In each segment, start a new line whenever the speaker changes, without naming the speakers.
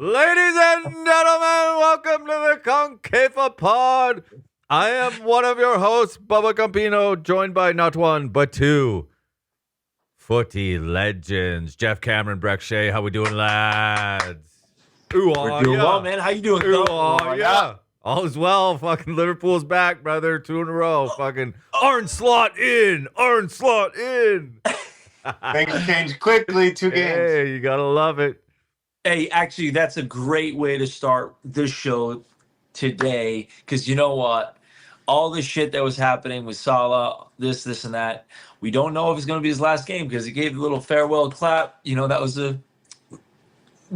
Ladies and gentlemen, welcome to the CONCAFA Pod. I am one of your hosts, Bubba Gumpino, joined by not one, but two footy legends. Geoff Cameron Brek Shea. How we doing, lads?
We're doing well, man. How you doing,
Yeah. All is well. Fucking Liverpool's back, brother. 2 in a row. Fucking Arn slot in.
Things change quickly. 2 games.
Hey, you gotta love it.
Hey, actually, that's a great way to start this show today, because you know what? All the shit that was happening with Salah, this, and that, we don't know if it's going to be his last game because he gave a little farewell clap. You know, that was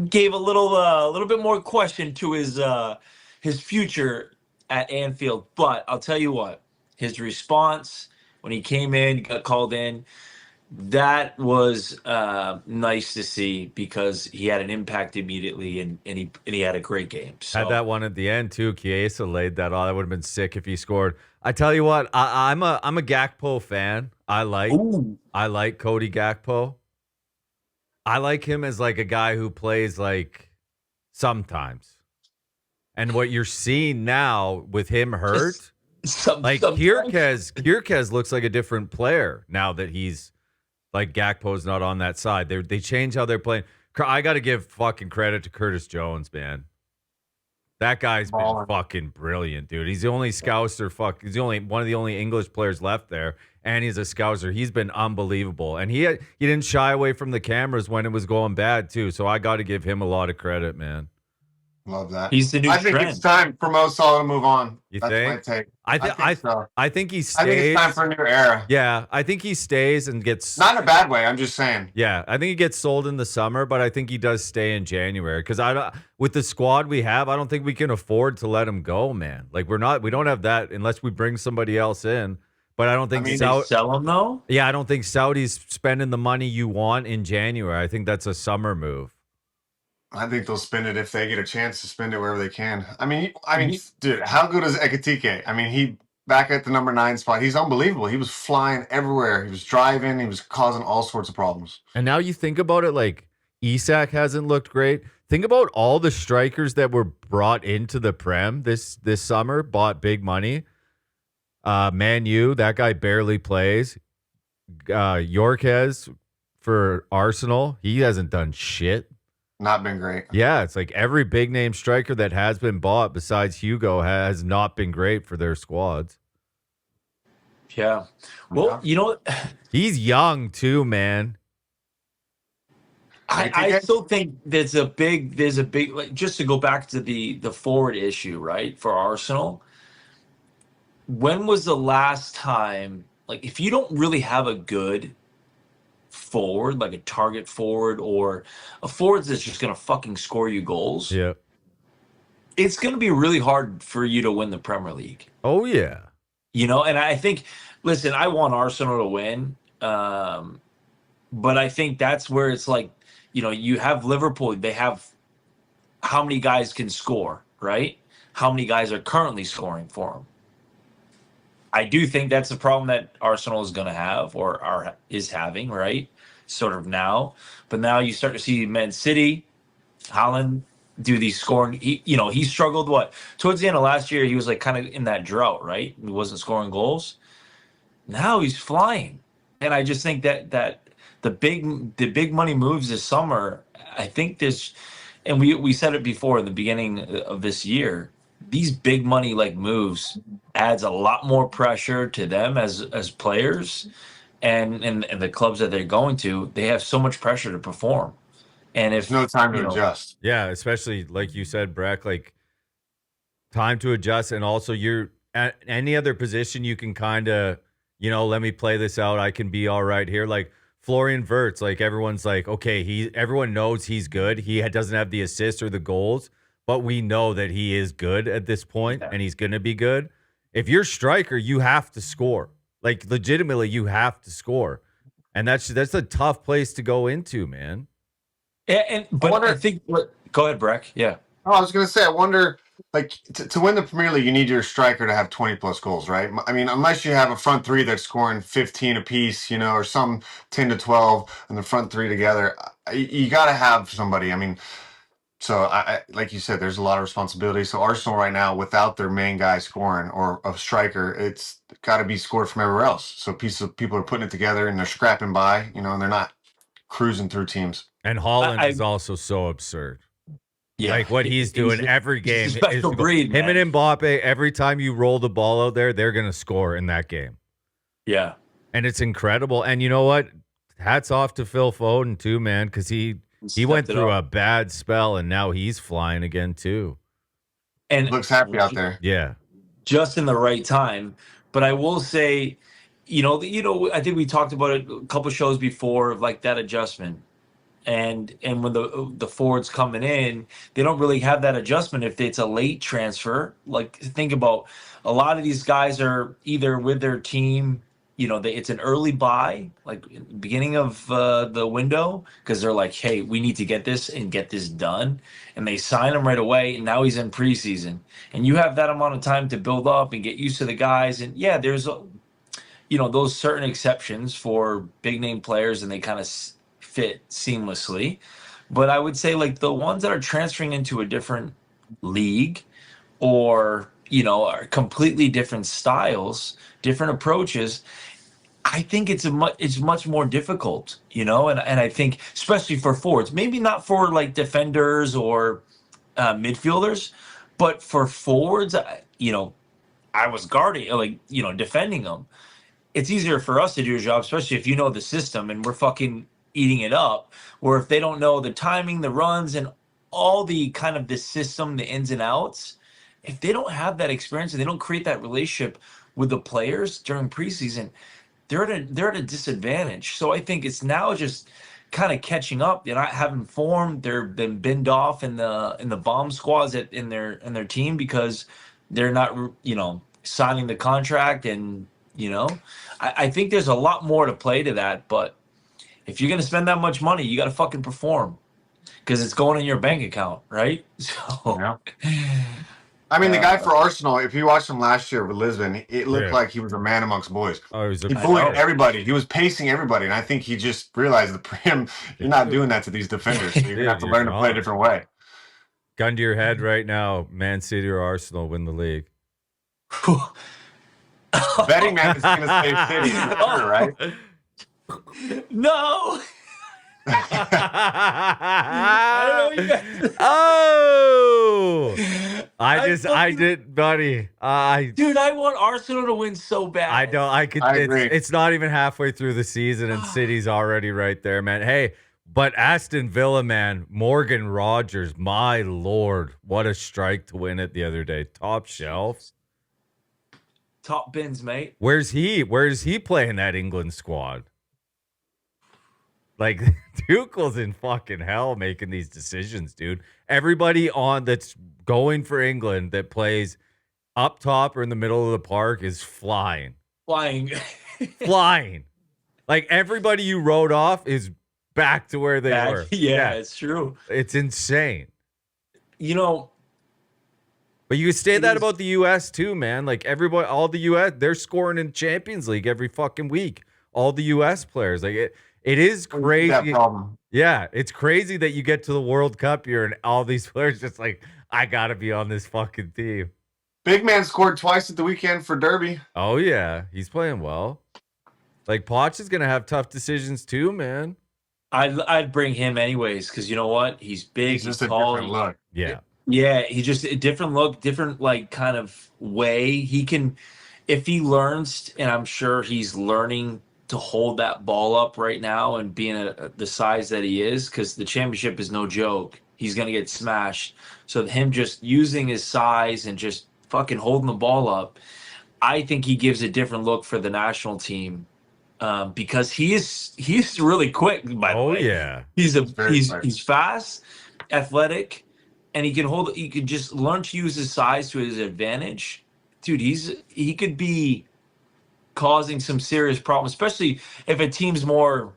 gave a little bit more question to his future at Anfield. But I'll tell you what, his response when he came in, got called in, that was nice to see because he had an impact immediately and he had a great game. So.
Had that one at the end too. Chiesa laid that on. That would have been sick if he scored. I tell you what, I'm a Gakpo fan. I like Cody Gakpo. I like him as like a guy who plays like sometimes. And what you're seeing now with him hurt, like Kierke's looks like a different player now that he's like Gakpo's not on that side. They change how they're playing. I got to give fucking credit to Curtis Jones, man. That guy's been fucking brilliant, dude. He's the only Scouser. He's one of the only English players left there, and he's a Scouser. He's been unbelievable, and he didn't shy away from the cameras when it was going bad too. So I got to give him a lot of credit, man.
Love that.
He's the new trend.
I think it's time for Mo Salah to move on.
That's
my take.
I think he stays.
I think it's time for a new era.
Yeah, I think he stays and gets...
Not in a bad way, I'm just saying.
Yeah, I think he gets sold in the summer, but I think he does stay in January. Because with the squad we have, I don't think we can afford to let him go, man. Like, we don't have that unless we bring somebody else in. But I don't think...
they sell him, though?
Yeah, I don't think Saudi's spending the money you want in January. I think that's a summer move.
I think they'll spend it if they get a chance to spend it wherever they can. I mean, dude, how good is Ekitike? I mean, he back at the number 9 spot. He's unbelievable. He was flying everywhere. He was driving. He was causing all sorts of problems.
And now you think about it, like Isak hasn't looked great. Think about all the strikers that were brought into the Prem this summer, bought big money. Man U, that guy barely plays. Yorkes for Arsenal, he hasn't done shit.
Not been great.
Yeah, it's like every big name striker that has been bought besides Hugo has not been great for their squads.
Yeah. Well, you know what?
He's young too, man.
I still think there's a big like, just to go back to the forward issue, right? For Arsenal. When was the last time, like, if you don't really have a good forward, like a target forward or a forward that's just going to fucking score you goals,
yeah,
it's going to be really hard for you to win the Premier League.
Oh, yeah.
You know, and I think, listen, I want Arsenal to win, but I think that's where it's like, you know, you have Liverpool, they have how many guys can score, right? How many guys are currently scoring for them? I do think that's a problem that Arsenal is going to have or is having, right? Sort of now. But now you start to see Man City, Haaland do these scoring. He struggled towards the end of last year, he was like kind of in that drought, right? He wasn't scoring goals. Now he's flying. And I just think that the big money moves this summer, I think this, and we said it before in the beginning of this year, these big money like moves adds a lot more pressure to them as players and the clubs that they're going to. They have so much pressure to perform. And if
no time to adjust.
Yeah, especially like you said, Brek, like time to adjust. And also you're at any other position you can kind of, let me play this out. I can be all right here. Like Florian Wirtz, like everyone's like, okay, everyone knows he's good. He doesn't have the assists or the goals, but we know that he is good at this point, and he's going to be good. If you're striker, you have to score. Like, legitimately, you have to score. And that's a tough place to go into, man.
Yeah, I think go ahead, Brek. Yeah.
Oh, I was going to say, I wonder, like, to win the Premier League, you need your striker to have 20-plus goals, right? I mean, unless you have a front three that's scoring 15 apiece, or some 10 to 12, and the front three together, you got to have somebody. I mean, So I like you said, there's a lot of responsibility. So Arsenal right now, without their main guy scoring or a striker, it's got to be scored from everywhere else. So people are putting it together and they're scrapping by, and they're not cruising through teams.
And Holland is also so absurd.
Yeah,
like what he's doing every game.
He's a special breed,
him
man.
and Mbappe, every time you roll the ball out there, they're going to score in that game.
Yeah.
And it's incredible. And you know what? Hats off to Phil Foden too, man, because he went through a bad spell and now he's flying again too.
And
looks happy out there.
Yeah.
Just in the right time. But I will say, I think we talked about it a couple shows before of like that adjustment. And when the forwards coming in, they don't really have that adjustment if it's a late transfer. Like, think about a lot of these guys are either with their team, it's an early buy, like beginning of the window, because they're like, hey, we need to get this and get this done. And they sign him right away. And now he's in preseason. And you have that amount of time to build up and get used to the guys. And yeah, there's, those certain exceptions for big name players and they kind of fit seamlessly, but I would say like the ones that are transferring into a different league or are completely different styles, different approaches, I think it's much more difficult, and I think especially for forwards, maybe not for like defenders or midfielders, but for forwards, I was guarding, defending them. It's easier for us to do a job, especially if you know the system and we're fucking eating it up, or if they don't know the timing, the runs, and all the kind of the system, the ins and outs, if they don't have that experience and they don't create that relationship with the players during preseason, they're at a disadvantage. So I think it's now just kind of catching up. They're not having form. They're been binned off in the bomb squads in their team because they're not signing the contract. And I think there's a lot more to play to that, but if you're going to spend that much money, you got to fucking perform because it's going in your bank account, right? So,
yeah. I mean, the guy for Arsenal, if you watched him last year with Lisbon, it looked like he was a man amongst boys.
Oh,
he bullied everybody. He was pacing everybody. And I think he just realized you're not doing that to these defenders. So you're going to have to learn to play a different way.
Gun to your head right now, Man City or Arsenal win the league.
Betting man is going to say City, right?
No.
I did, buddy.
Dude, I want Arsenal to win so bad.
I agree.
It's not even halfway through the season and City's already right there, man. Hey, but Aston Villa, man, Morgan Rogers, my lord, what a strike to win it the other day. Top shelf.
Top bins, mate.
Where's he playing that England squad? Like, Tuchel's in fucking hell making these decisions, dude. Everybody that's going for England that plays up top or in the middle of the park is flying. Flying. Like, everybody you wrote off is back to where they were.
Yeah, it's true.
It's insane.
But
you say that about the U.S. too, man. Like, everybody, all the U.S., they're scoring in Champions League every fucking week. All the U.S. players. Like, it is crazy.
That problem.
Yeah, it's crazy that you get to the World Cup here and all these players just like, I got to be on this fucking team.
Big man scored twice at the weekend for Derby.
Oh, yeah. He's playing well. Like, Poch is going to have tough decisions too, man.
I'd bring him anyways because you know what? He's big.
He's just
tall.
A different look.
Yeah.
Yeah, he's just a different look, different like kind of way. He can, if he learns, and I'm sure he's learning to hold that ball up right now and being the size that he is, because the championship is no joke. He's going to get smashed. So him just using his size and just fucking holding the ball up, I think he gives a different look for the national team because he's really quick, by the way.
Oh, yeah.
He's fast, athletic, and he can just learn to use his size to his advantage. Dude, he could be causing some serious problems, especially if a team's more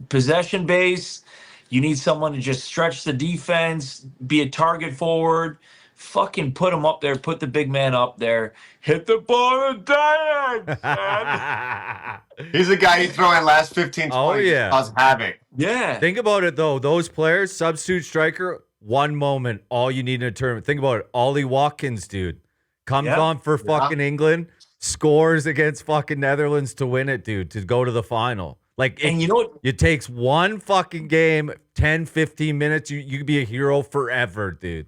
possession based. You need someone to just stretch the defense, be a target forward, fucking put him up there, put the big man up there, hit the ball and dance, man.
He's a guy you throw in last 15, 20,
oh, yeah.
cause havoc.
Yeah.
Think about it, though. Those players, substitute striker, one moment, all you need in a tournament. Think about it. Ollie Watkins, dude, comes on for fucking England, scores against fucking Netherlands to win it, dude, to go to the final. Like,
and you know what?
It takes one fucking game, 10, 15 minutes. You could be a hero forever, dude.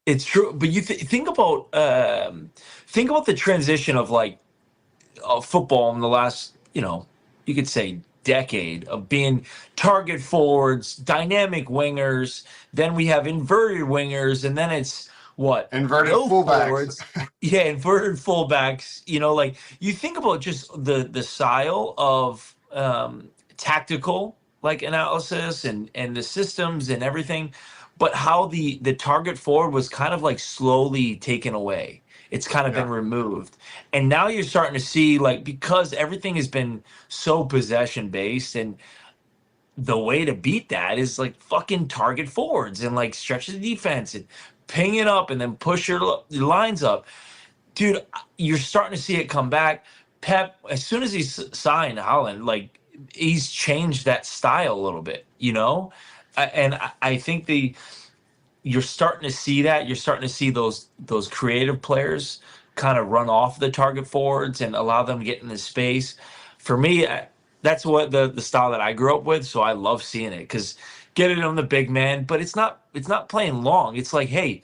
It's true, but you think about the transition of like football in the last, you could say decade of being target forwards, dynamic wingers. Then we have inverted wingers, and then it's what
inverted fullbacks.
Forwards. Yeah, inverted fullbacks. Like you think about just the style of tactical like analysis and the systems and everything, but how the target forward was kind of like slowly taken away. It's kind of been removed. And now you're starting to see, like, because everything has been so possession based, and the way to beat that is like fucking target forwards and like stretch the defense and ping it up and then push your lines up. Dude, you're starting to see it come back. Pep, as soon as he signed Holland, like, he's changed that style a little bit, And I think you're starting to see that. You're starting to see those creative players kind of run off the target forwards and allow them to get in the space. For me, that's what the style that I grew up with. So I love seeing it because get it on the big man, but it's not playing long. It's like, hey,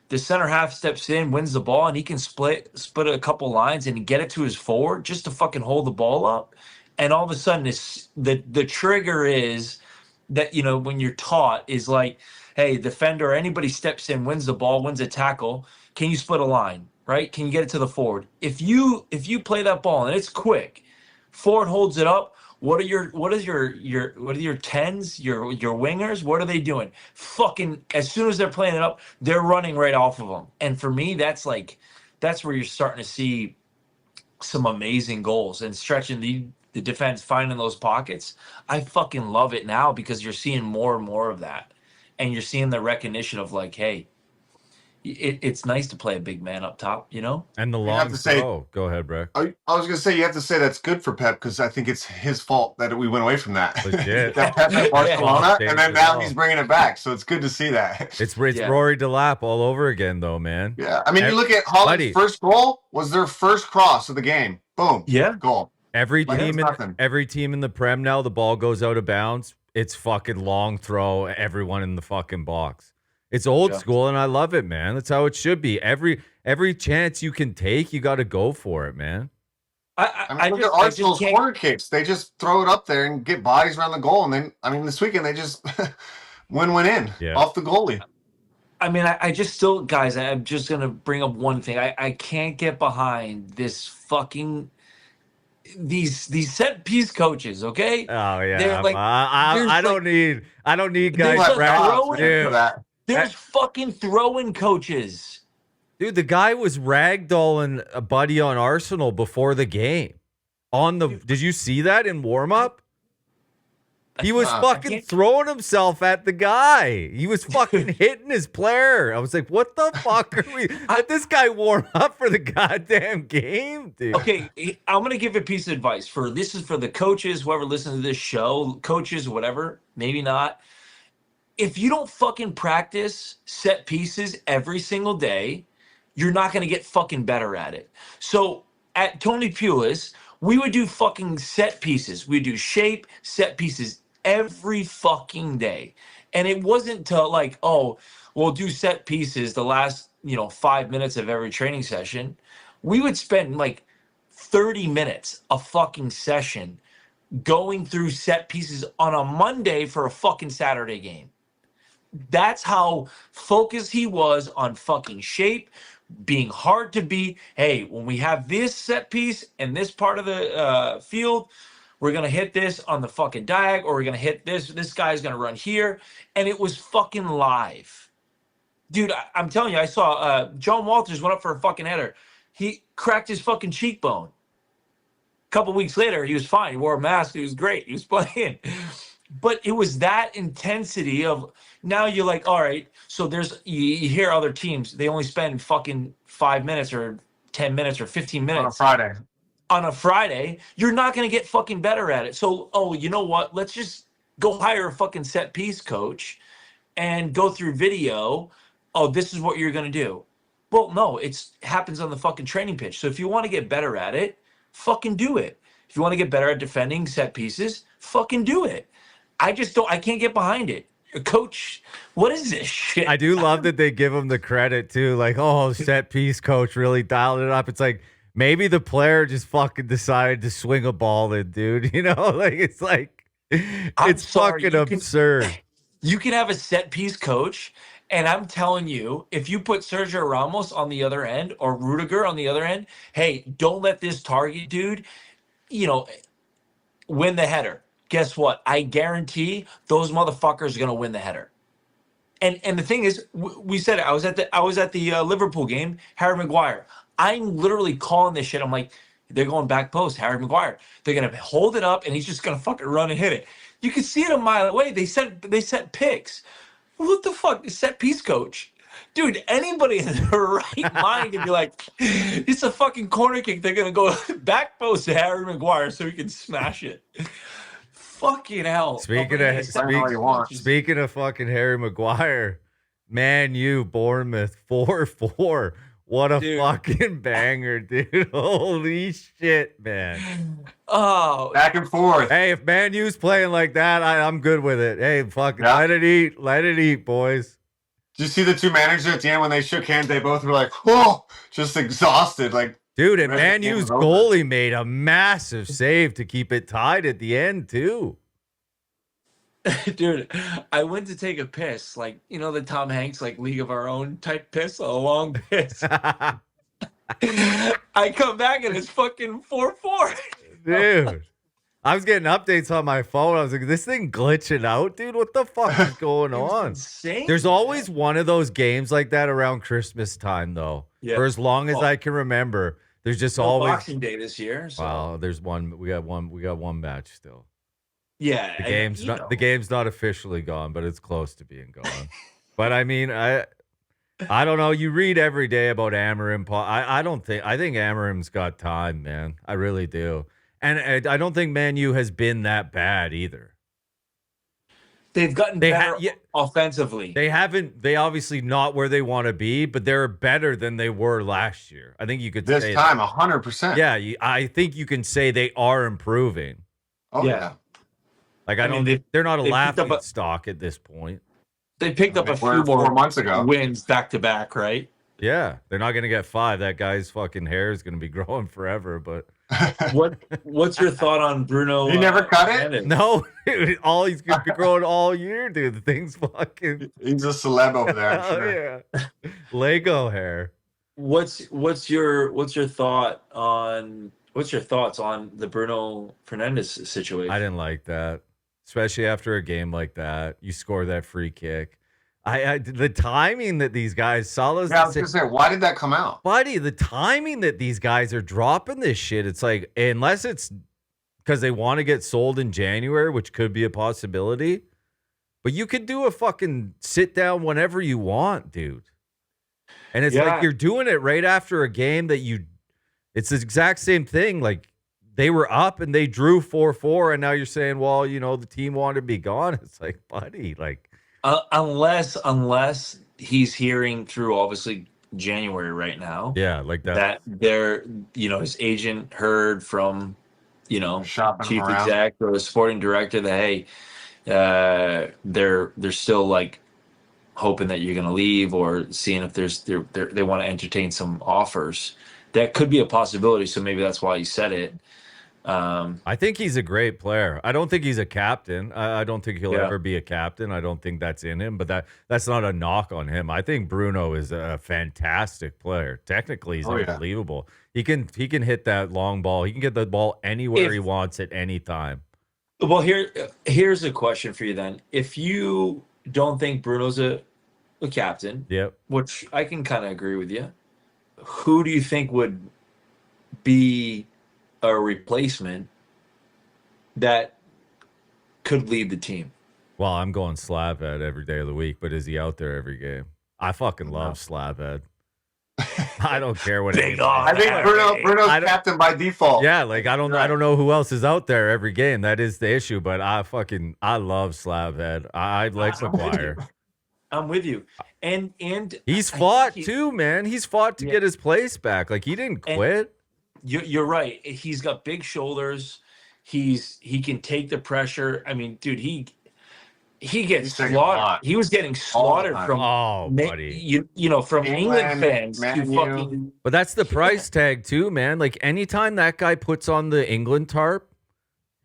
the center half steps in, wins the ball, and he can split a couple lines and get it to his forward just to fucking hold the ball up. And all of a sudden, the trigger is that, when you're taught is like, hey, defender, anybody steps in, wins the ball, wins a tackle. Can you split a line, right? Can you get it to the forward? If you play that ball and it's quick, forward holds it up. What are your tens, your wingers? What are they doing? Fucking as soon as they're playing it up, they're running right off of them. And for me, that's where you're starting to see some amazing goals and stretching the defense, finding those pockets. I fucking love it now because you're seeing more and more of that. And you're seeing the recognition of like, hey, it's nice to play a big man up top,
And the long throw. Go ahead, Brek.
I was going to say, you have to say that's good for Pep because I think it's his fault that we went away from that.
Legit.
That Pep at Barcelona, and then now he's bringing it back. So it's good to see that.
It's Rory Delap all over again, though, man.
Yeah. I mean, you look at Holland's first goal was their first cross of the game. Boom.
Yeah.
Goal.
Every team in the Prem now, the ball goes out of bounds. It's fucking long throw, everyone in the fucking box. It's old school, and I love it, man. That's how it should be. Every chance you can take, you got to go for it, man.
I mean, look at Arsenal's corner kicks. They just throw it up there and get bodies around the goal. And then, I mean, this weekend, they just win in off the goalie.
I mean, I just still, guys, I'm just going to bring up one thing. I can't get behind this fucking... These set piece coaches, okay?
Oh yeah, like, I don't need guys.
There's fucking throwing coaches,
dude. The guy was ragdolling a buddy on Arsenal before the game. Did you see that in warm up? He was fucking throwing himself at the guy. He was fucking hitting his player. I was like, what the fuck are we? Let this guy warm up for the goddamn game, dude.
Okay, I'm going to give a piece of advice. This is for the coaches, whoever listens to this show, coaches, whatever, maybe not. If you don't fucking practice set pieces every single day, you're not going to get fucking better at it. So at Tony Pulis, we would do fucking set pieces. We'd do shape, set pieces every fucking day. And it wasn't to like, oh, we'll do set pieces the last, 5 minutes of every training session. We would spend like 30 minutes a fucking session going through set pieces on a Monday for a fucking Saturday game. That's how focused he was on fucking shape, being hard to beat. Hey, when we have this set piece in this part of the field, we're going to hit this on the fucking diag, or we're going to hit this. This guy's going to run here. And it was fucking live. Dude, I'm telling you, I saw John Walters went up for a fucking header. He cracked his fucking cheekbone. A couple weeks later, he was fine. He wore a mask. He was great. He was playing. But it was that intensity of, now you're like, all right, so you hear other teams, they only spend fucking 5 minutes or 10 minutes or 15 minutes. On a Friday, you're not going to get fucking better at it. So, you know what? Let's just go hire a fucking set piece coach and go through video. Oh, this is what you're going to do. Well, no, it happens on the fucking training pitch. So if you want to get better at it, fucking do it. If you want to get better at defending set pieces, fucking do it. I can't get behind it. Coach, what is this shit?
I do love that they give him the credit too. Like, oh, set piece coach really dialed it up. It's like, maybe the player just fucking decided to swing a ball in, dude. You know, like it's like, it's fucking absurd.
You can have a set piece coach, and I'm telling you, if you put Sergio Ramos on the other end or Rudiger on the other end, hey, don't let this target dude, win the header. Guess what? I guarantee those motherfuckers are gonna win the header. And the thing is, we said it. I was at the Liverpool game. Harry Maguire. I'm literally calling this shit. I'm like, they're going back post. Harry Maguire. They're gonna hold it up, and he's just gonna fucking run and hit it. You can see it a mile away. They set picks. What the fuck? Set piece coach, dude. Anybody in their right mind can be like, it's a fucking corner kick. They're gonna go back post to Harry Maguire so he can smash it. Fucking hell.
Speaking of fucking Harry Maguire, Man U, Bournemouth, 4-4. What a fucking banger, dude. Holy shit, man.
Oh.
Back and forth.
Hey, if Man U's playing like that, I'm good with it. Hey, fucking let it eat. Let it eat, boys.
Did you see the two managers at the end when they shook hands? They both were like, oh, just exhausted. Like,
dude, and Man U's goalie made a massive save to keep it tied at the end, too.
Dude, I went to take a piss, like, the Tom Hanks, like, League of Our Own type piss, a long piss. I come back and it's fucking 4-4.
Dude, I was getting updates on my phone. I was like, this thing glitching out, dude? What the fuck is going on?
Insane.
There's always one of those games like that around Christmas time, though. Yeah. For as long as I can remember. There's just always
Boxing Day this year. So.
Wow, there's one. We got one match still.
Yeah,
the game's not officially gone, but it's close to being gone. But I mean, I don't know. You read every day about Amorim. I think Amorim's got time, man. I really do, and I don't think Man U has been that bad either.
They've gotten better offensively.
They haven't. They obviously not where they want to be, but they're better than they were last year. I think you could
say
this
time 100%.
Yeah, I think you can say they are improving.
Oh yeah.
Like they're not a laughing stock at this point.
They picked up a few more
4 months ago
wins back to back, right?
Yeah, they're not going to get 5. That guy's fucking hair is going to be growing forever. But
what's your thought on Bruno?
You never cut it?
No, dude, he's going to be growing all year, dude. The thing's fucking.
He's a celeb over there. I'm sure.
Yeah, Lego hair.
What's your thoughts on the Bruno Fernandes situation?
I didn't like that. Especially after a game like that, you score that free kick. The timing that these guys, Salah's.
Yeah, I was gonna say, why did that come out,
buddy? The timing that these guys are dropping this shit. It's like, unless it's because they want to get sold in January, which could be a possibility. But you could do a fucking sit down whenever you want, dude. And it's like you're doing it right after a game that you. It's the exact same thing. Like. They were up and they drew 4-4, and now you're saying, well, the team wanted to be gone. It's like, buddy, like
unless he's hearing through obviously January right now.
Yeah, like that.
That they're his agent heard from chief exec or the sporting director that hey, they're still like hoping that you're gonna leave or seeing if they want to entertain some offers. That could be a possibility. So maybe that's why he said it.
I think he's a great player. I don't think he's a captain. I don't think he'll ever be a captain. I don't think that's in him, but that's not a knock on him. I think Bruno is a fantastic player. Technically, he's unbelievable. He can hit that long ball. He can get the ball anywhere he wants at any time.
Well, here's a question for you then. If you don't think Bruno's a captain, which I can kind of agree with you, who do you think would be a replacement that could lead the team?
Well, I'm going Slaved every day of the week, but is he out there every game? I fucking love Slaved. I don't care what.
I think Bruno's captain by default.
Yeah, like I don't know who else is out there every game. That is the issue. But I love Slaved. I like McGuire.
I'm with you. And
He's
I
fought
think
too, man. He's fought to get his place back. Like he didn't quit.
You're right. He's got big shoulders. He can take the pressure. I mean, dude, he gets slaughtered. He was getting slaughtered from
buddy.
From England fans to fucking.
But that's the price tag too, man. Like anytime that guy puts on the England tarp,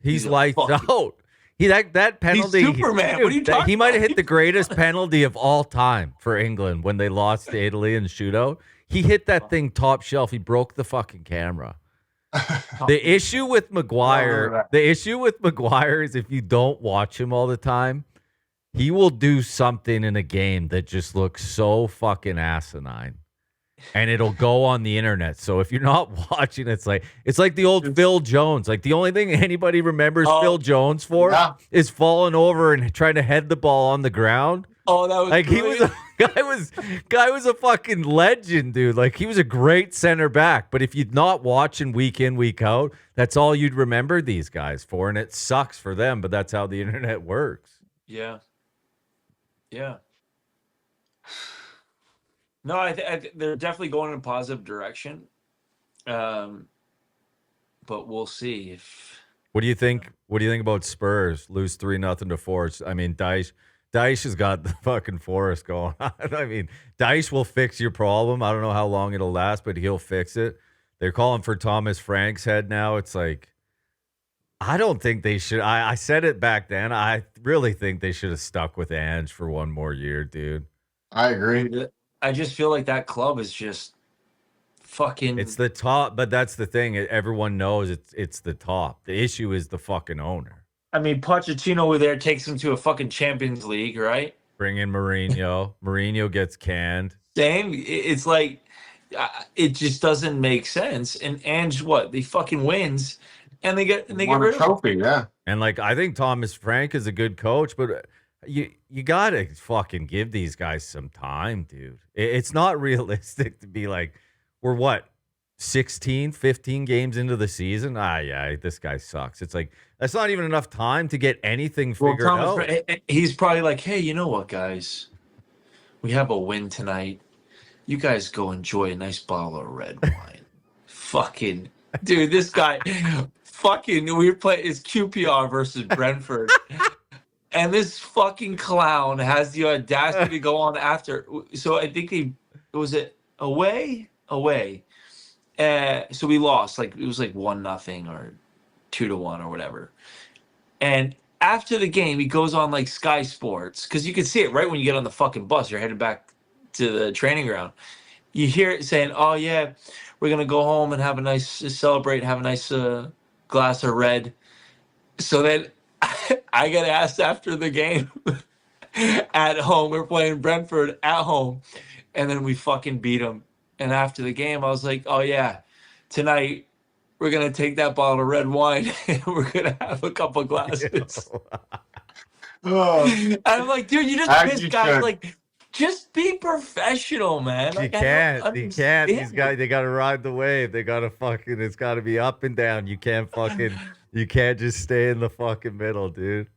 he's lights out. That penalty.
He's Superman.
Dude,
what are you talking
he might have
about?
hit the greatest penalty of all time for England when they lost to Italy in shootout. He hit that thing top shelf. He broke the fucking camera. The issue with Maguire is if you don't watch him all the time, he will do something in a game that just looks so fucking asinine. And it'll go on the internet. So if you're not watching, it's like the old Phil Jones. Like the only thing anybody remembers Phil Jones for is falling over and trying to head the ball on the ground.
Oh, that was
like
brilliant.
guy was a fucking legend, dude. Like he was a great center back. But if you're not watching week in, week out, that's all you'd remember these guys for. And it sucks for them, but that's how the internet works.
Yeah. Yeah. No, I think they're definitely going in a positive direction. But we'll see if.
What do you think? What do you think about Spurs lose 3-0 to Forest? I mean, Daesh has got the fucking Forest going on. I mean, Daesh will fix your problem. I don't know how long it'll last, but he'll fix it. They're calling for Thomas Frank's head now. It's like, I don't think they should. I said it back then. I really think they should have stuck with Ange for one more year, dude.
I agree.
I just feel like that club is just fucking.
It's the top, but that's the thing. Everyone knows it's the top. The issue is the fucking owner.
I mean, Pochettino over there takes them to a fucking Champions League, right?
Bring in Mourinho. Mourinho gets canned.
Same. It's like it just doesn't make sense. And Ange, what? They fucking wins, and they get rid of
trophy, yeah.
And like I think Thomas Frank is a good coach, but you gotta fucking give these guys some time, dude. It's not realistic to be like, we're what, 16, 15 games into the season? Yeah, this guy sucks. It's like, that's not even enough time to get anything figured out.
He's probably like, hey, you know what, guys? We have a win tonight. You guys go enjoy a nice bottle of red wine. Fucking, dude, this guy, fucking, we were playing, it's QPR versus Brentford. And this fucking clown has the audacity to go on after. So I think was it away. So we lost. Like it was like 1-0 or 2-1 or whatever. And after the game, he goes on like Sky Sports because you can see it right when you get on the fucking bus. You're headed back to the training ground. You hear it saying, "Oh yeah, we're gonna go home and have a nice celebrate, have a nice glass of red." So then. I got asked after the game at home. We're playing Brentford at home, and then we fucking beat them. And after the game, I was like, "Oh yeah, tonight we're gonna take that bottle of red wine and we're gonna have a couple glasses." And I'm like, "Dude, you just pissed guys. Like, just be professional, man." Like,
you can't. These guys, they gotta ride the wave. They gotta fucking. It's gotta be up and down. You can't fucking. You can't just stay in the fucking middle, dude.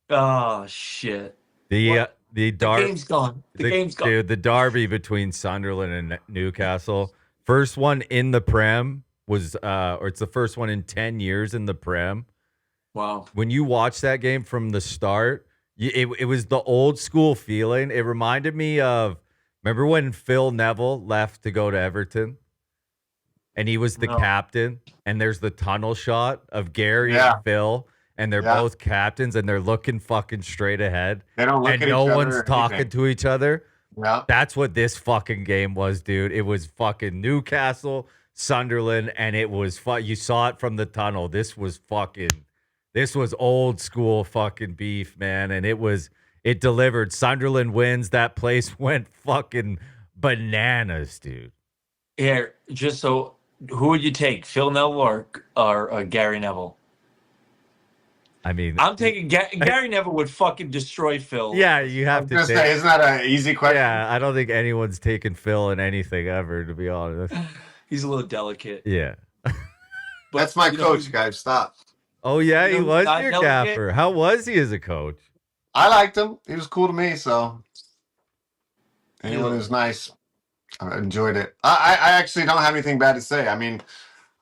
Oh shit.
The
game's gone. The game's gone.
Dude, the derby between Sunderland and Newcastle. First one in the Prem was or it's the first one in 10 years in the Prem.
Wow.
When you watch that game from the start, it was the old school feeling. It reminded me of, remember when Phil Neville left to go to Everton? And he was the captain, and there's the tunnel shot of Gary and Phil, and they're both captains, and they're looking fucking straight ahead.
They don't look at each other.
And no one's talking to each other.
Yeah.
That's what this fucking game was, dude. It was fucking Newcastle, Sunderland, and it was you saw it from the tunnel. This was old school fucking beef, man, and it delivered. Sunderland wins. That place went fucking bananas, dude.
Here, just so. Who would you take, Phil Neville or Gary Neville?
I mean,
I'm taking Gary Neville would fucking destroy Phil.
Yeah, you have to say.
Isn't that an easy question?
Yeah, I don't think anyone's taken Phil in anything ever, to be honest.
He's a little delicate.
Yeah.
That's my coach, guys. Stop.
Oh, yeah, he was your gaffer. How was he as a coach?
I liked him. He was cool to me, so. Anyone who's nice. I enjoyed it. I actually don't have anything bad to say. I mean,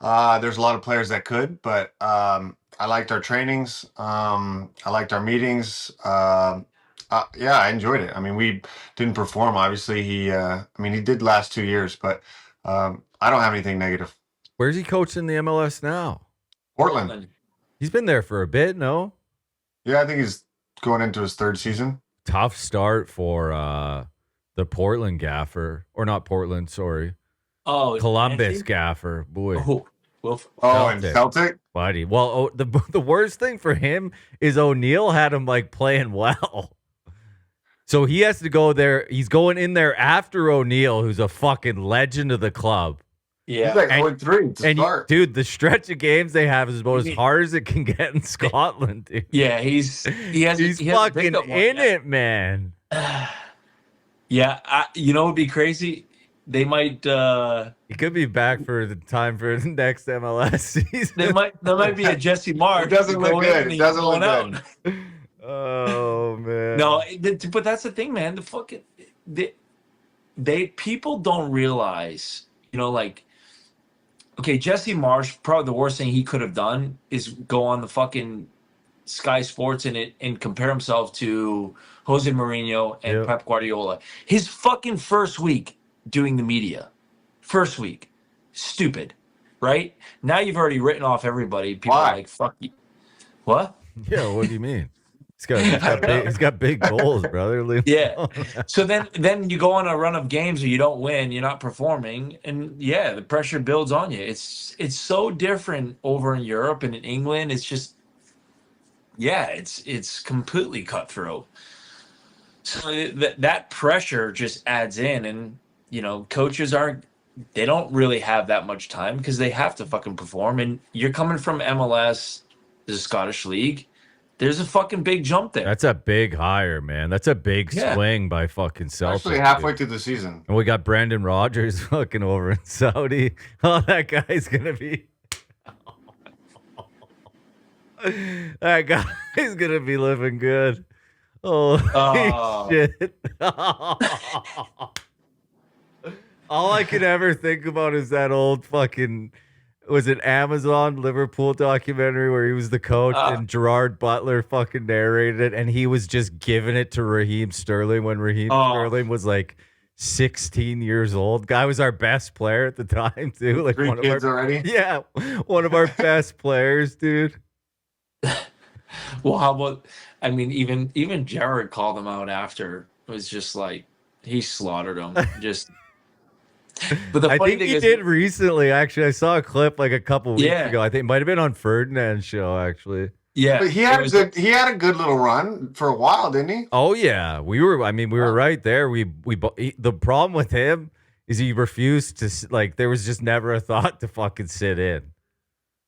there's a lot of players that could, but I liked our trainings. I liked our meetings. Yeah, I enjoyed it. I mean, we didn't perform. Obviously, he did last 2 years, but I don't have anything negative.
Where's he coaching the MLS now?
Portland.
He's been there for a bit, no?
Yeah, I think he's going into his 3rd season.
Tough start for the Portland gaffer, or not Portland, sorry.
Oh,
Columbus
Nancy?
gaffer, boy.
And Celtic?
Buddy. Well, the worst thing for him is O'Neill had him like playing well. So he has to go there. He's going in there after O'Neill, who's a fucking legend of the club.
Yeah. He's like 0-3 to start.
Dude, the stretch of games they have is about as hard as it can get in Scotland, dude.
Yeah, he's
fucking in it, man.
Yeah, you know, it'd be crazy. They might.
He could be back for the time for the next MLS season.
There might be a Jesse Marsh.
It doesn't look good. It doesn't look good.
Oh man.
No, but that's the thing, man. The fucking they people don't realize, you know, like, okay, Jesse Marsh, probably the worst thing he could have done is go on the fucking Sky Sports and compare himself to Jose Mourinho and Pep Guardiola. His fucking first week doing the media. First week. Stupid. Right? Now you've already written off everybody. People are like, fuck you. What?
Yeah, what do you mean? He's got big goals, brother.
Yeah. So then you go on a run of games or you don't win, you're not performing, and yeah, the pressure builds on you. It's so different over in Europe and in England. It's just, yeah, it's completely cutthroat. So that pressure just adds in, and you know, coaches they don't really have that much time because they have to fucking perform. And you're coming from MLS, the Scottish League. There's a fucking big jump there.
That's a big hire, man. That's a big swing by fucking Celtic.
Especially halfway through the season.
And we got Brandon Rodgers fucking over in Saudi. Oh, that guy's gonna be. That guy's gonna be living good. Oh shit! All I can ever think about is that old fucking. Was it Amazon Liverpool documentary where he was the coach and Gerard Butler fucking narrated it, and he was just giving it to Raheem Sterling when Raheem Sterling was like 16 years old. Guy was our best player at the time too. Like
3 kids already.
Yeah, one of our best players, dude.
Well, how about? I mean, even Jared called him out after. It was just like he slaughtered him. Just. But
I think he did recently. Actually, I saw a clip like a couple weeks ago. I think it might have been on Ferdinand's show. Actually,
yeah. But he had a good little run for a while, didn't he?
Oh yeah, we were right there. The problem with him is he refused to like. There was just never a thought to fucking sit in.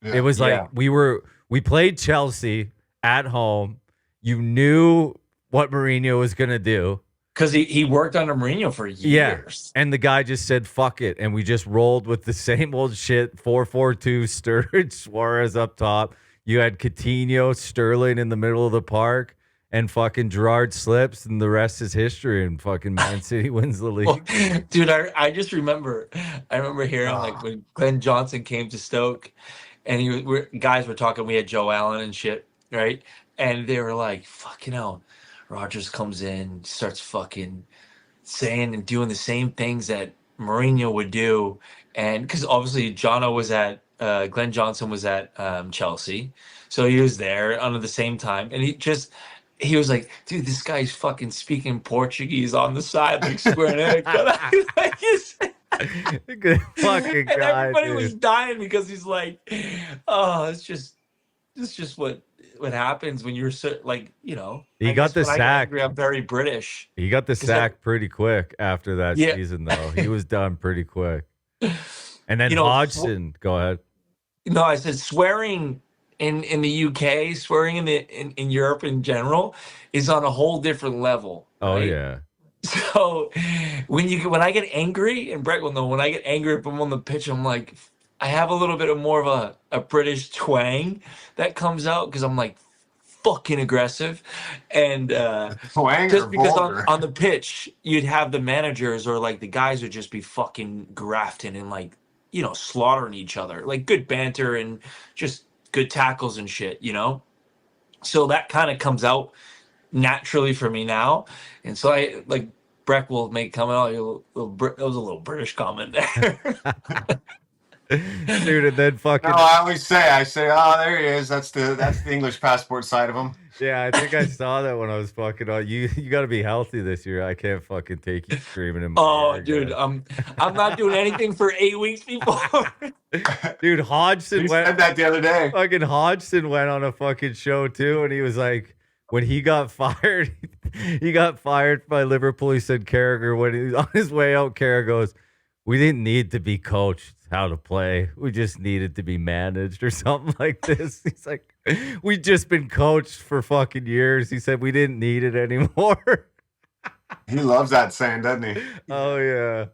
Yeah. It was like we played Chelsea at home. You knew what Mourinho was gonna do.
Because he worked under Mourinho for years.
Yeah, and the guy just said, fuck it. And we just rolled with the same old shit. 4-4-2, Sturridge, Suarez up top. You had Coutinho, Sterling in the middle of the park, and fucking Gerrard slips, and the rest is history, and fucking Man City wins the league.
Well, dude, I just remember hearing like when Glenn Johnson came to Stoke, and guys were talking, we had Joe Allen and shit, right? And they were like, fucking hell. Rodgers comes in, starts fucking saying and doing the same things that Mourinho would do. And because obviously Glenn Johnson was at Chelsea. So he was there under the same time. And he was like, dude, this guy's fucking speaking Portuguese on the side, like squaring it.
Good fucking guy.
And everybody
dude.
was dying because he's like, oh, it's just what happens when you're like, you know.
He got the sack.
I'm very British.
He got the sack pretty quick after that season, though. He was done pretty quick. And then Hodgson, go ahead.
No, I said swearing in the UK, swearing in Europe in general is on a whole different level.
Oh
right?
yeah.
So when I get angry, and Brett will know, when I get angry if I'm on the pitch, I'm like, I have a little bit of more of a British twang that comes out because I'm like, fucking aggressive, and
Twang
just
or
because
vulgar?
on the pitch you'd have the managers or like the guys would just be fucking grafting and like slaughtering each other, like good banter and just good tackles and shit, so that kind of comes out naturally for me now, and so I like Brek will make comment. Oh, that was a little British comment there.
Dude, and then fucking.
No, I say, oh, there he is. That's the English passport side of him.
Yeah, I think I saw that when I was fucking on. You got to be healthy this year. I can't fucking take you screaming in my ear
Dude,
again.
I'm not doing anything for 8 weeks before.
Dude, Hodgson
You
went.
said that the other day.
Fucking Hodgson went on a fucking show too, and he was like, when he got fired, he got fired by Liverpool. He said Carragher, when he was on his way out, Carragher goes, "We didn't need to be coached how to play. We just needed to be managed," or something like this. He's like, "We just been coached for fucking years." He said we didn't need it anymore.
He loves that saying, doesn't he?
Oh yeah.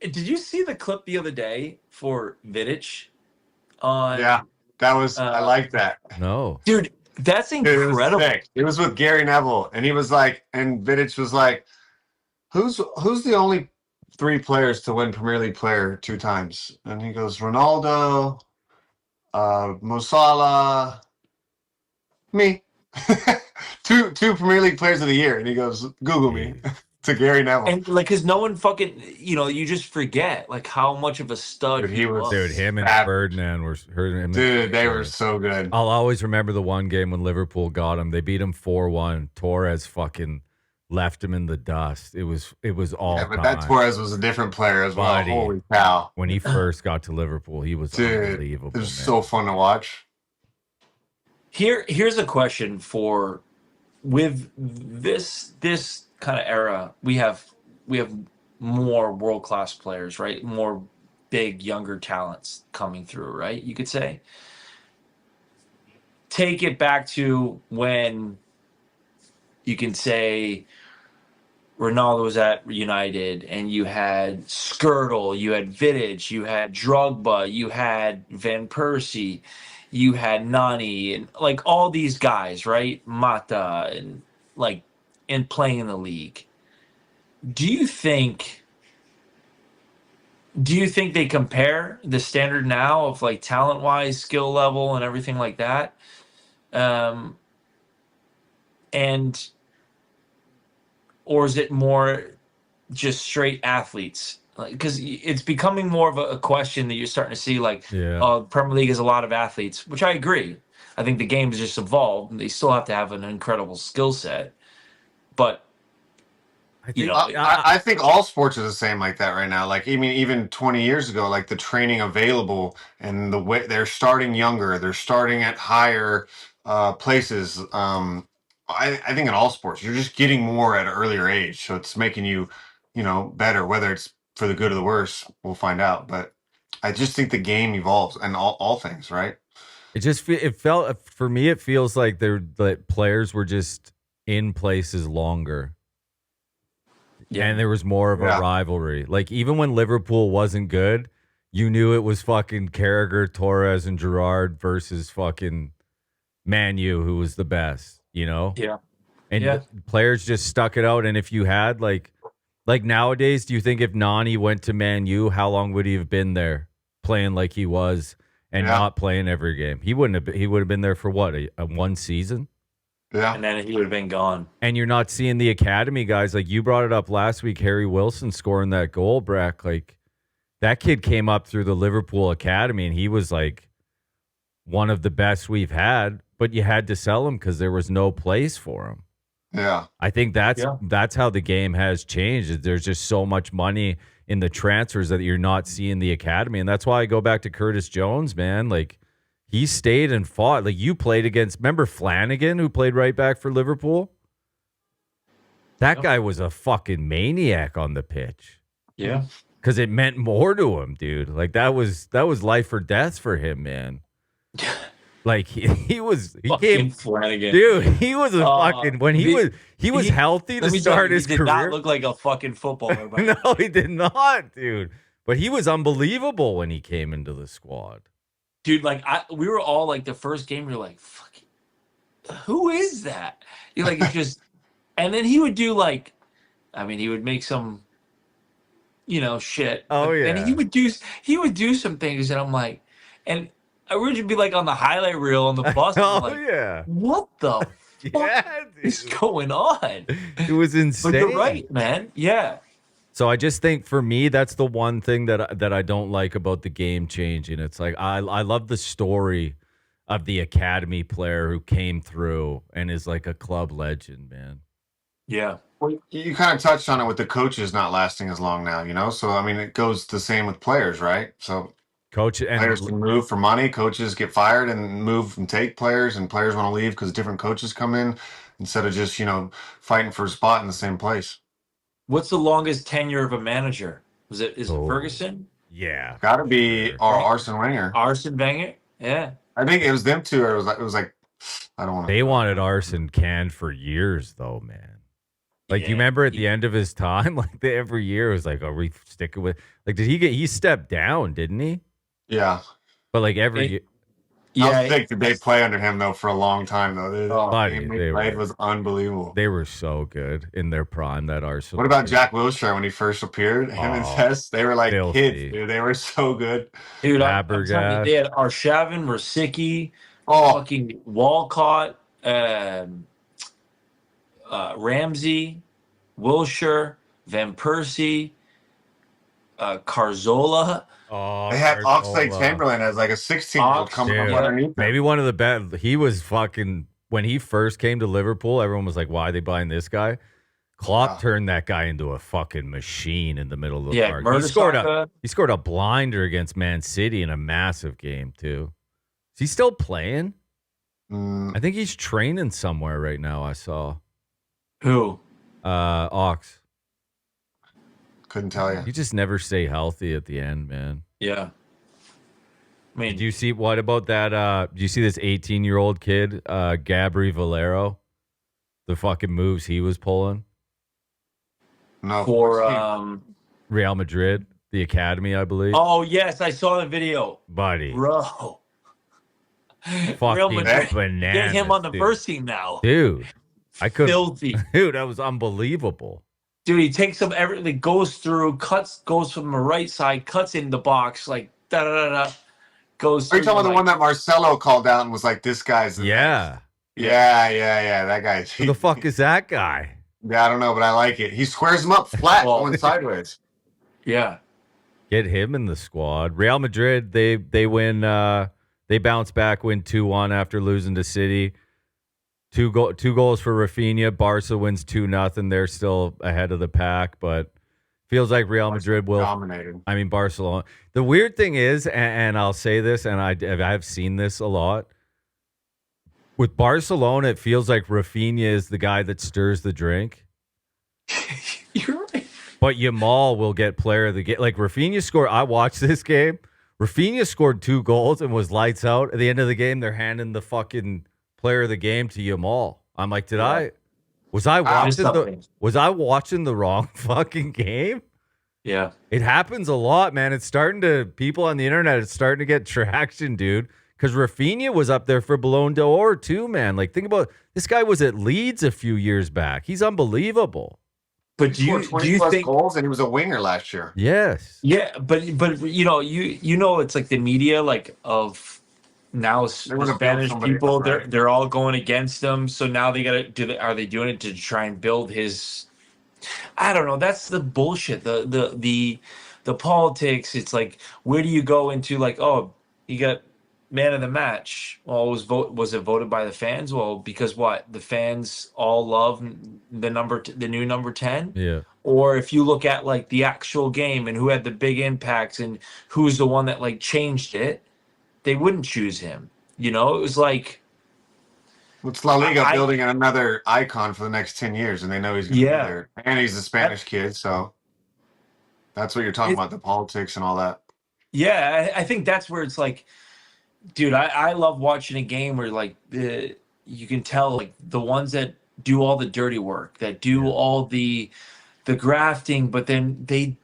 Did you see the clip the other day for Vidic? On
Yeah, that was. I like that.
No.
Dude, that's incredible.
It was sick. It was with Gary Neville, and he was like, and Vidic was like, "Who's the only 3 players to win Premier League Player 2 times?" And he goes, "Ronaldo, Mo Salah, me." two Premier League Players of the Year, and he goes, "Google me." To Gary Neville.
And like, cause no one fucking, you just forget like how much of a stud
Dude,
he was.
Dude, him and
Savage.
Ferdinand were him.
Dude, they were so good.
I'll always remember the one game when Liverpool got him. They beat him 4-1. Torres fucking left him in the dust. It was all
Yeah, but
time.
that Torres was a different player as well.
Buddy.
Holy cow.
When he first got to Liverpool, he was
Dude,
unbelievable.
it was
man.
so fun to watch.
Here's a question for with this kind of era, we have more world-class players, right? More big younger talents coming through, right? You could say. Take it back to when you can say Ronaldo was at United and you had Skirtle, you had Vidic, you had Drogba, you had Van Persie, you had Nani, and like all these guys, right? Mata, and playing in the league. Do you think they compare the standard now of like talent wise, skill level, and everything like that? Or is it more just straight athletes? Because it's becoming more of a question that you're starting to see, like, Premier League is a lot of athletes, which I agree. I think the game has just evolved, and they still have to have an incredible skill set. But
I think all sports are the same like that right now. Like, I mean, even 20 years ago, like the training available and the way they're starting younger, they're starting at higher places. I think in all sports, you're just getting more at an earlier age, so it's making you, better. Whether it's for the good or the worse, we'll find out. But I just think the game evolves and all things, right?
It felt for me. It feels like the players were just in places longer. Yeah. And there was more of a rivalry. Like, even when Liverpool wasn't good, you knew it was fucking Carragher, Torres, and Gerrard versus fucking Man U, who was the best,
Yeah.
And players just stuck it out. And if you had, like nowadays, do you think if Nani went to Man U, how long would he have been there playing like he was and not playing every game? He would have been there for what, a one season?
Yeah.
And then he would have been gone.
And you're not seeing the academy guys. Like, you brought it up last week, Harry Wilson scoring that goal, Brek. Like, that kid came up through the Liverpool academy, and he was like one of the best we've had, but you had to sell him because there was no place for him.
Yeah.
I think that's how the game has changed. There's just so much money in the transfers that you're not seeing the academy. And that's why I go back to Curtis Jones, man. Like, he stayed and fought. Like, you played against, remember Flanagan, who played right back for Liverpool? That guy was a fucking maniac on the pitch.
Yeah.
Because it meant more to him, dude. Like, that was life or death for him, man. Like, he came
Flanagan.
Dude, he was a fucking, when he was healthy to start his career.
He did not look like a fucking footballer.
No, he did not, dude. But he was unbelievable when he came into the squad.
Dude, like, we were all like, the first game, we were like, fucking, who is that? You're like, it's just, and then he would do like, I mean, he would make some, shit.
Oh,
But then
yeah.
he would do some things, and I'm like, and I would just be like on the highlight reel on the bus, and I'm
Oh,
like,
yeah.
what the fuck
Yeah,
is
dude.
going on?
It was insane.
But you're right, man. Yeah.
So I just think for me, that's the one thing that I don't like about the game changing. It's like I love the story of the academy player who came through and is like a club legend, man.
Yeah.
Well, you kind of touched on it with the coaches not lasting as long now. So, I mean, it goes the same with players, right? So
Coach
players
and
can move for money, coaches get fired and move and take players, and players want to leave because different coaches come in instead of just, fighting for a spot in the same place.
What's the longest tenure of a manager? Is it
Oh.
Ferguson?
yeah,
Got to be
sure.
Arsene Wenger.
Arsene Wenger? Yeah.
I think it was them two. Or it was like I don't want to.
They wanted Arsene canned for years, though, man. Like,
Yeah.
you remember at the end of his time, like every year it was like, are we sticking with? Like, he stepped down, didn't he?
Yeah.
But like every year,
How thick did they play under him though for a long time though? The
buddy,
game
they
they played
were-
was unbelievable.
they were so good in their prime. That Arsenal.
What about Jack Wilshere when he first appeared? Him and
Oh,
Tess, they were like
filthy.
kids, dude. They were so good.
Dude, I'm telling you,
Fabregas.
they had Arshavin, Rosicky,
Oh,
fucking Walcott, Ramsey, Wilshire, Van Persie, Carzola.
Oh,
they had
Arsenal,
Oxlade-Chamberlain as like a 16-year-old coming
Dude.
from underneath them.
Maybe one of the best. He was fucking when he first came to Liverpool. Everyone was like, "Why are they buying this guy?" Klopp
Yeah.
turned that guy into a fucking machine in the middle of the
Yeah,
park.
Mertesacker.
He scored a blinder against Man City in a massive game too. Is he still playing? I think he's training somewhere right now. I saw
Who?
Ox.
Couldn't tell you.
You just never stay healthy at the end, man.
Yeah. I mean,
Did you see what about that? Did you see this 18-year-old kid, Gabri Valero? The fucking moves he was pulling.
No.
for
Real Madrid, the academy, I believe.
oh yes, I saw the video,
Buddy,
bro.
fucking
Real Madrid,
bananas,
get him on the
dude.
first team now.
Dude, I could,
Filthy.
dude, that was unbelievable.
Dude, he takes them everything, goes through, goes from the right side, cuts in the box, like da da da da. Goes.
Are you
through,
talking about the
like,
one that Marcelo called out and was like, "This guy's the
Yeah.
yeah, that guy."
Who the fuck is that guy?
Yeah, I don't know, but I like it. He squares him up flat,
Well-
going sideways.
Yeah.
Get him in the squad. Real Madrid, they win. They bounce back, win 2-1 after losing to City. Two goals for Rafinha. Barca wins 2-0. They're still ahead of the pack, but feels like Real Madrid will.
Dominated.
I mean, Barcelona. The weird thing is, and I'll say this, and I've seen this a lot. With Barcelona, it feels like Rafinha is the guy that stirs the drink.
You're right.
But Yamal will get player of the game. Like Rafinha scored. I watched this game. Rafinha scored 2 goals and was lights out. At the end of the game, they're handing the fucking player of the game to Yamal. I'm like, was I watching the wrong fucking game?
Yeah.
It happens a lot, man. It's starting to people on the internet. It's starting to get traction, dude. Because Rafinha was up there for Ballon d'Or too, man. Like, think about this guy was at Leeds a few years back. He's unbelievable.
But
He scored 20 plus goals, and he was a winger last year.
Yes.
Yeah, but it's like the media, like of now
They wanna build
Spanish
somebody
people,
up, right?
they're all going against him. So now they gotta are they doing it to try and build his? I don't know. That's the bullshit. The politics. It's like, where do you go into, like, oh, you got man of the match. Well, was it voted by the fans? Well, because what? The fans all love the new number 10.
Yeah.
Or if you look at like the actual game and who had the big impacts and who's the one that like changed it, they wouldn't choose him. It was like,
It's La Liga building another icon for the next 10 years, and they know he's going to be there. And he's a Spanish kid, so that's what you're talking about, the politics and all that.
yeah, I think that's where it's like, dude, I love watching a game where like you can tell like the ones that do all the dirty work, that do all the grafting, but then they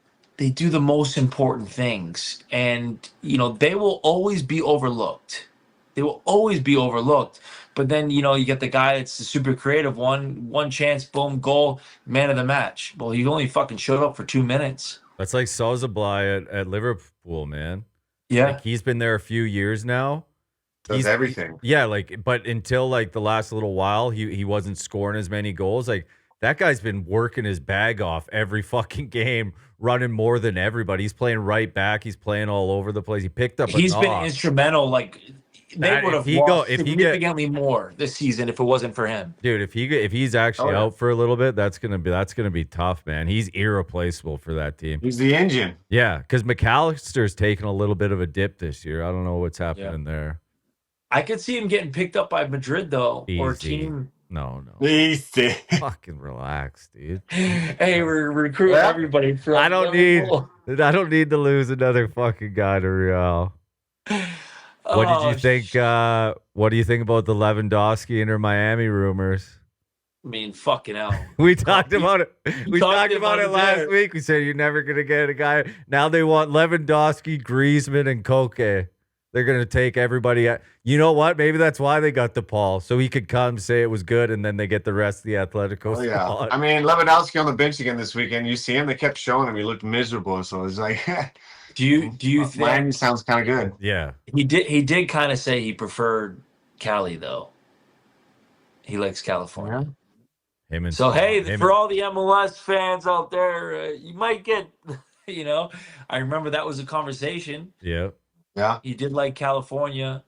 do the most important things, and they will always be overlooked. They will always be overlooked But then, you know, you get the guy that's the super creative, one chance, boom, goal, man of the match. Well, he only fucking showed up for 2 minutes.
That's like Sozablai at Liverpool, man.
Yeah.
Like, he's been there a few years now.
Does everything.
Yeah, like, but until like the last little while, he wasn't scoring as many goals. Like, that guy's been working his bag off every fucking game, running more than everybody. He's playing right back. He's playing all over the place. He picked up.
He's been instrumental. Like, they would have lost significantly more this season if it wasn't for him.
Dude, if he's actually out for a little bit, that's gonna be tough, man. He's irreplaceable for that team.
He's the engine.
Yeah, because McAllister's taken a little bit of a dip this year. I don't know what's happening there.
I could see him getting picked up by Madrid though, or a team.
No.
Easy.
Fucking relax, dude.
Hey, we're recruiting everybody. From
I don't need to lose another fucking guy to Real. What did you think? What do you think about the Lewandowski Inter Miami rumors?
I mean, fucking hell.
We talked about it. We talked about it last week. We said you're never gonna get a guy. Now they want Lewandowski, Griezmann, and Koke. They're going to take everybody. You know what? Maybe that's why they got DePaul, so he could come say it was good, and then they get the rest of the Atletico.
Oh, yeah. I mean, Lewandowski on the bench again this weekend. You see him? They kept showing him. He looked miserable. So it's like,
do you think
Miami sounds kind of good?
Yeah,
he did kind of say he preferred Cali though. He likes California. For all the MLS fans out there, you might get. You know, I remember that was a conversation.
Yeah.
Yeah,
he did like California.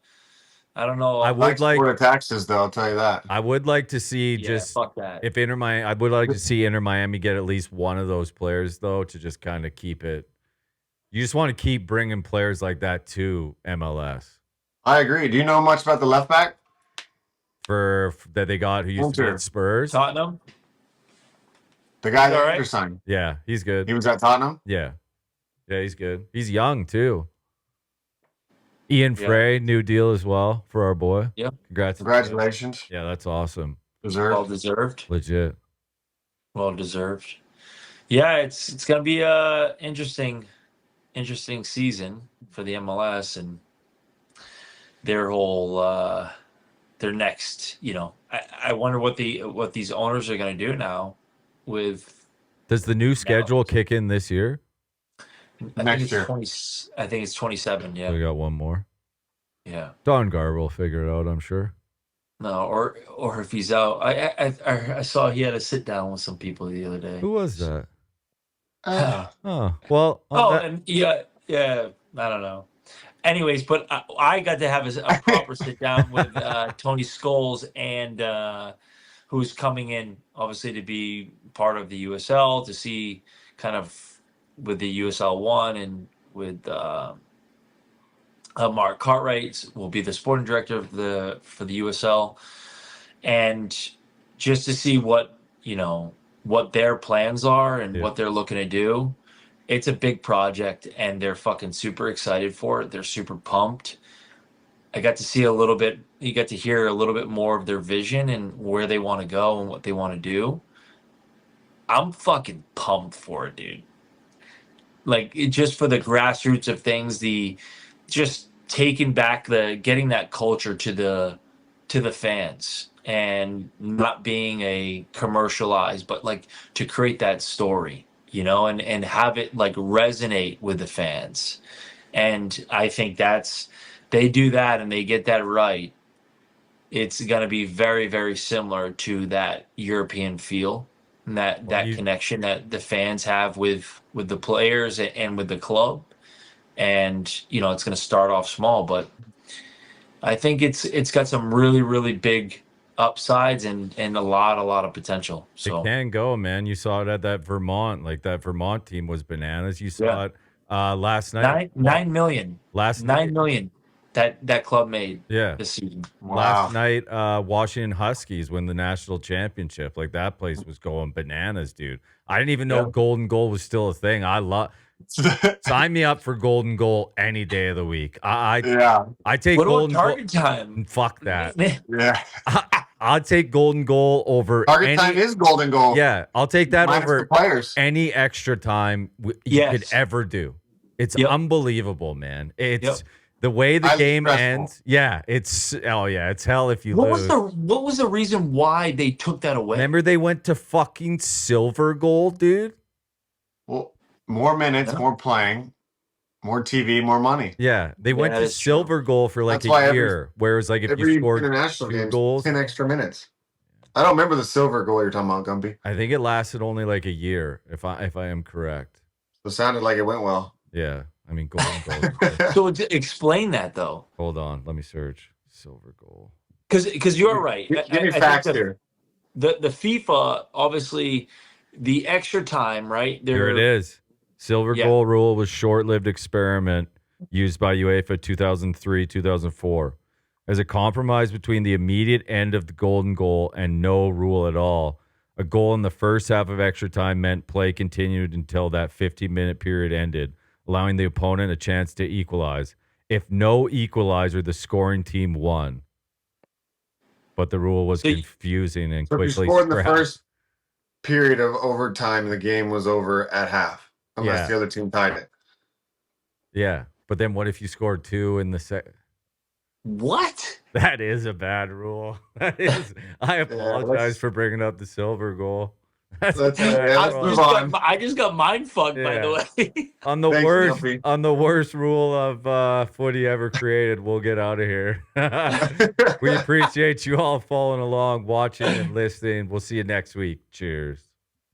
I don't know.
I would like taxes, though. I'll tell you that.
I would like to see
fuck that.
If Inter Miami. I would like to see Inter Miami get at least one of those players, though, to just kind of keep it. You just want to keep bringing players like that to MLS.
I agree. Do you know much about the left back
for that they got who used to be at Spurs?
Tottenham.
The guy that Inter signed.
Yeah, he's good.
He was at Tottenham.
Yeah, he's good. He's young too. Ian Frey, new deal as well for our boy.
Yep.
Congratulations.
Yeah, that's awesome.
Well deserved.
Legit.
Well deserved. Yeah, it's gonna be a interesting season for the MLS and their whole their next. You know, I wonder what these owners are gonna do now with.
Does the new schedule kick in this year?
Next year.
I think it's 27. Yeah,
we got one more.
Yeah,
Don Gar will figure it out, I'm sure.
No, or if he's out, I saw he had a sit down with some people the other day.
Who was that?
Well. And yeah, I don't know. Anyways, but I got to have a proper sit down with Tony Scholes and who's coming in obviously to be part of the USL to see kind of. With the USL 1 and with Mark Cartwright will be the sporting director for the USL, and just to see what their plans are and what they're looking to do. It's a big project, and they're fucking super excited for it. They're super pumped. I got to see a little bit. You got to hear a little bit more of their vision and where they want to go and what they want to do. I'm fucking pumped for it, dude. Like just for the grassroots of things, just taking back getting that culture to the fans and not being a commercialized, but like to create that story, and have it like resonate with the fans. And I think they do that and they get that right. It's going to be very, very similar to that European feel. And that connection that the fans have with the players and with the club, and it's going to start off small, but I think it's got some really, really big upsides and a lot of potential. So
it can go, man. You saw it at that Vermont, like that Vermont team was bananas. You saw it last night.
9 million.
Last
9 million. That club made this season.
Wow.
Last night, Washington Huskies win the national championship. Like that place was going bananas, dude. I didn't even know Golden Goal was still a thing. I love sign me up for Golden Goal any day of the week. I take
what
Golden
about Target
Goal.
Time?
Fuck that.
Yeah.
I'll take Golden Goal over
Target Time is Golden Goal.
Yeah, I'll take that
minus
over
the players.
Any extra time you could ever do. It's unbelievable, man. The way the
Highly
game
stressful.
ends, it's hell if you
What
lose.
what was the reason why they took that away?
Remember they went to fucking silver goal, dude?
Well, more minutes, more playing, more TV, more money.
Yeah, they went to silver goal for like
That's why
a year. Whereas like if you
every
scored
international
2
game,
goals,
10 extra minutes. I don't remember the silver goal you're talking about, Gumpy.
I think it lasted only like a year, if I am correct.
It sounded like it went well.
Yeah, I mean golden goal.
So explain that though.
Hold on, let me search silver goal.
Because you're right.
Give me facts here.
The FIFA, obviously, the extra time, right?
Here it is. Silver goal rule was short-lived experiment used by UEFA 2003-2004 as a compromise between the immediate end of the golden goal and no rule at all. A goal in the first half of extra time meant play continued until that 50-minute period ended, allowing the opponent a chance to equalize. If no equalizer, the scoring team won. But the rule was confusing and quickly
if you scored in the
scrapped.
first period of overtime, the game was over at half, unless the other team tied it.
Yeah, but then what if you scored 2 in the second?
What?
That is a bad rule. That is. I apologize for bringing up the silver goal.
Let's move on.
I just got mind fucked, by the way.
On the worst rule of footy ever created, we'll get out of here. We appreciate you all following along, watching and listening. We'll see you next week. Cheers.